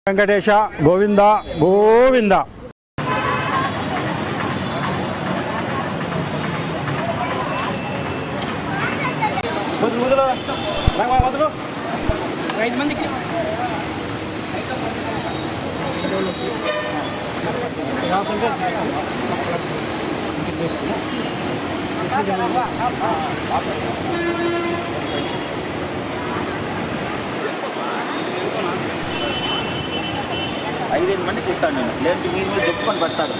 వెంకటేశ గోవింద గోవింద. ఐదు మందికి ఇస్తాను నేను, లేదంటే మీరు మీరు చెప్పుకొని పడతారు.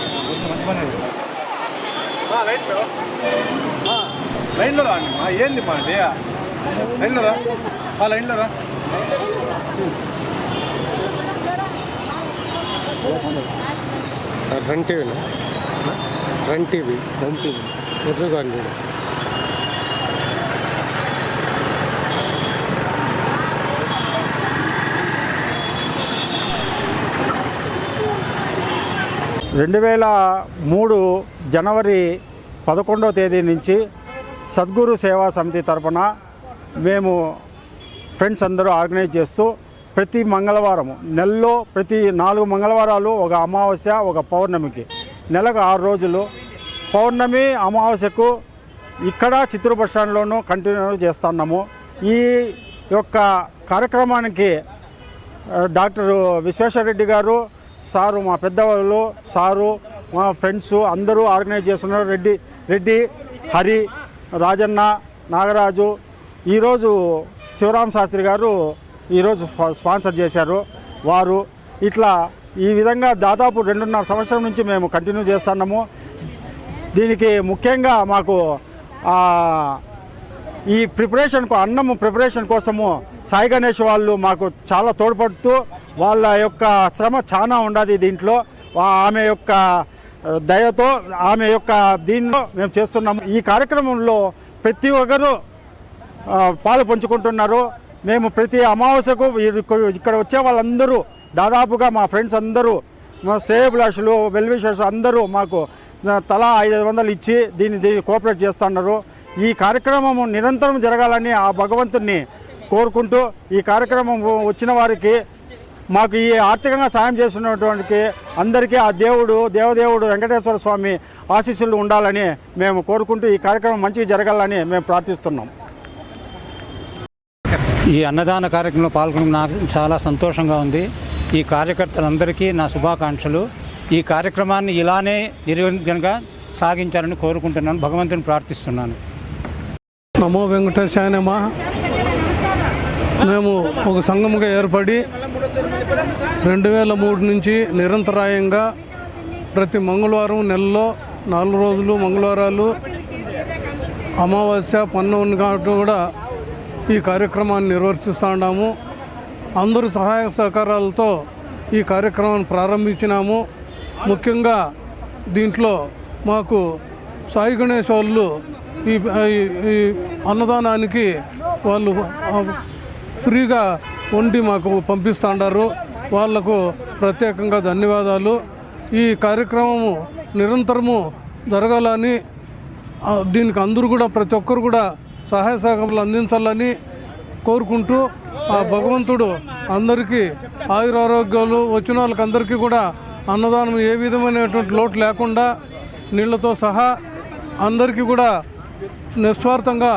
లైన్లో రా అండి. ఏంది మా డే లైన్లో రా, లైన్లో రా. రన్ టీవీ ఎదురుగా అండి. జనవరి 11వ తేదీ నుంచి సద్గురు సేవా సమితి తరపున మేము ఫ్రెండ్స్ అందరూ ఆర్గనైజ్ చేస్తూ ప్రతి మంగళవారం, నెలలో ప్రతి 4 మంగళవారాలు ఒక అమావాస్య, ఒక పౌర్ణమికి, నెలకు 6 రోజులు, పౌర్ణమి అమావాస్యకు ఇక్కడ చిత్తూరు బస్ స్టాండ్లోనూ కంటిన్యూ చేస్తున్నాము. ఈ యొక్క కార్యక్రమానికి డాక్టర్ విశ్వేశ్వరరెడ్డి గారు సారు, మా పెద్దవాళ్ళు సారు, మా ఫ్రెండ్స్ అందరూ ఆర్గనైజ్ చేస్తున్నారు. రెడ్డి హరి, రాజన్న, నాగరాజు, ఈరోజు శివరామ శాస్త్రి గారు ఈరోజు స్పాన్సర్ చేశారు. వారు ఇట్లా ఈ విధంగా దాదాపు 2.5 సంవత్సరం నుంచి మేము కంటిన్యూ చేస్తున్నాము. దీనికి ముఖ్యంగా మాకు ఈ ప్రిపరేషన్కు, అన్నము ప్రిపరేషన్ కోసము సాయి గణేష్ వాళ్ళు మాకు చాలా తోడ్పడుతూ, వాళ్ళ యొక్క శ్రమ చాలా ఉండదు దీంట్లో. ఆమె యొక్క దయతో, ఆమె యొక్క దీనిలో మేము చేస్తున్నాము. ఈ కార్యక్రమంలో ప్రతి ఒక్కరు పాలు పంచుకుంటున్నారు. మేము ప్రతి అమావాస్యకు ఇక్కడ వచ్చే వాళ్ళందరూ దాదాపుగా మా ఫ్రెండ్స్ అందరూ, మా శ్రేయభిలాషులు, వెల్విషర్స్ అందరూ మాకు తలా 500 ఇచ్చి దీన్ని కోఆపరేట్ చేస్తున్నారు. ఈ కార్యక్రమం నిరంతరం జరగాలని ఆ భగవంతుని కోరుకుంటూ, ఈ కార్యక్రమం వచ్చిన వారికి, మాకు ఈ ఆర్థికంగా సాయం చేస్తున్నటువంటి అందరికీ ఆ దేవదేవుడు వెంకటేశ్వర స్వామి ఆశీస్సులు ఉండాలని మేము కోరుకుంటూ ఈ కార్యక్రమం మంచిగా జరగాలని మేము ప్రార్థిస్తున్నాం. ఈ అన్నదాన కార్యక్రమంలో పాల్గొనడం నాకు చాలా సంతోషంగా ఉంది. ఈ కార్యకర్తలందరికీ నా శుభాకాంక్షలు. ఈ కార్యక్రమాన్ని ఇలానే నిర్వహణగా సాగించాలని కోరుకుంటున్నాను, భగవంతుని ప్రార్థిస్తున్నాను. నమో వెంకటేశాయ నమః. మేము ఒక సంఘముగా ఏర్పడి 2003 నుంచి నిరంతరాయంగా ప్రతి మంగళవారం, నెలలో 4 రోజులు మంగళవారాలు, అమావాస్య, పౌర్ణమి కాబట్టి కూడా ఈ కార్యక్రమాన్ని నిర్వర్తిస్తూ ఉన్నాము. అందరూ సహాయ సహకారాలతో ఈ కార్యక్రమాన్ని ప్రారంభించినాము. ముఖ్యంగా దీంట్లో మాకు సాయి గణేష్ వాళ్ళు ఈ అన్నదానానికి వాళ్ళు ఫ్రీగా వండి మాకు పంపిస్తున్నారు. వాళ్లకు ప్రత్యేకంగా ధన్యవాదాలు. ఈ కార్యక్రమము నిరంతరము జరగాలని, దీనికి అందరూ కూడా ప్రతి ఒక్కరు కూడా సహాయ సహకారాలు అందించాలని కోరుకుంటూ, ఆ భగవంతుడు అందరికీ ఆయురారోగ్యాలు, వచ్చిన వాళ్ళకి అందరికీ కూడా అన్నదానం ఏ విధమైనటువంటి లోటు లేకుండా నీళ్లతో సహా అందరికీ కూడా నిస్వార్థంగా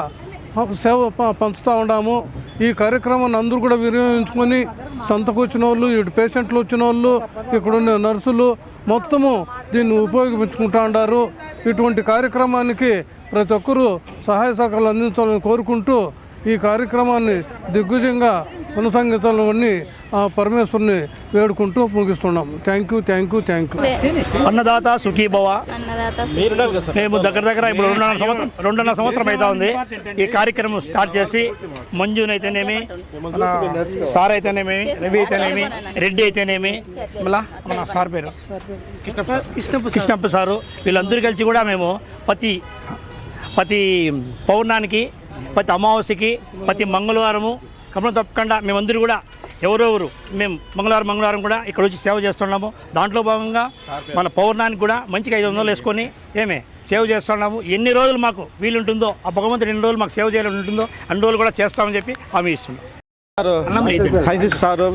సేవ పంచుతూ ఉన్నాము. ఈ కార్యక్రమాన్ని అందరూ కూడా వినియోగించుకొని, సంతకు వచ్చిన వాళ్ళు, ఇటు పేషెంట్లు వచ్చిన వాళ్ళు, ఇక్కడున్న నర్సులు మొత్తము దీన్ని ఉపయోగించుకుంటూ ఉన్నారు. ఇటువంటి కార్యక్రమానికి ప్రతి ఒక్కరూ సహాయ సహకారాలు అందించాలని కోరుకుంటూ ఈ కార్యక్రమాన్ని దిగ్విజయంగా కొనసాగించాలని పరమేశ్వరుని వేడుకుంటూ ముగిస్తున్నాం. Thank you. అన్నదాత సుఖీభవ. మేము దగ్గర ఇప్పుడు 2.5 సంవత్సరం అవుతా ఉంది ఈ కార్యక్రమం స్టార్ట్ చేసి. మంజునైతేనేమి, సార్ అయితేనేమి, రవి అయితేనేమి, రెడ్డి అయితేనేమి, మళ్ళా మన సార్ పేరు కృష్ణప్ప సారు, వీళ్ళందరూ కలిసి కూడా మేము ప్రతి పౌర్ణానికి, ప్రతి అమావాస్యకి, ప్రతి మంగళవారము క్రమం తప్పకుండా మేమందరూ కూడా ఎవరెవరు మేము మంగళవారం కూడా ఇక్కడ వచ్చి సేవ చేస్తున్నాము. దాంట్లో భాగంగా మన పౌర్ణానికి కూడా మంచిగా 500 వేసుకొని సేవ చేస్తున్నాము. ఎన్ని రోజులు మాకు వీలుంటుందో, ఆ భగవంతుడు ఎన్ని రోజులు మాకు సేవ చేయాలని ఉంటుందో అన్ని రోజులు కూడా చేస్తామని చెప్పి హామీ ఇస్తున్నాం. Scientist sir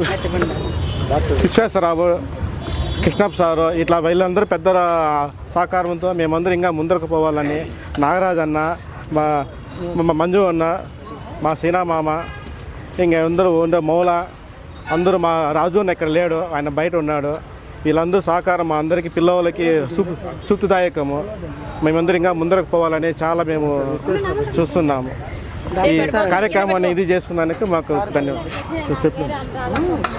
Visweswara Rao, Krishnappa sir ఇట్లా వీళ్ళందరూ పెద్ద సహకారంతో మేమందరం ఇంకా ముందరకు పోవాలని నాగరాజ్ అన్న, మా మంజు అన్న, మా సీనా మామ, ఇంకా అందరూ ఉండే మౌల అందరూ, మా రాజు అన్న ఇక్కడ లేడు, ఆయన బయట ఉన్నాడు. వీళ్ళందరూ సహకారం మా అందరికీ పిల్లలకి సుప్తిదాయకము. మేమందరం ఇంకా ముందరకు పోవాలని చాలా మేము చూస్తున్నాము. ఈ కార్యక్రమాన్ని ఇది చేసుకున్నందుకు మాకు ధన్యవాదాలు చెప్పినాము.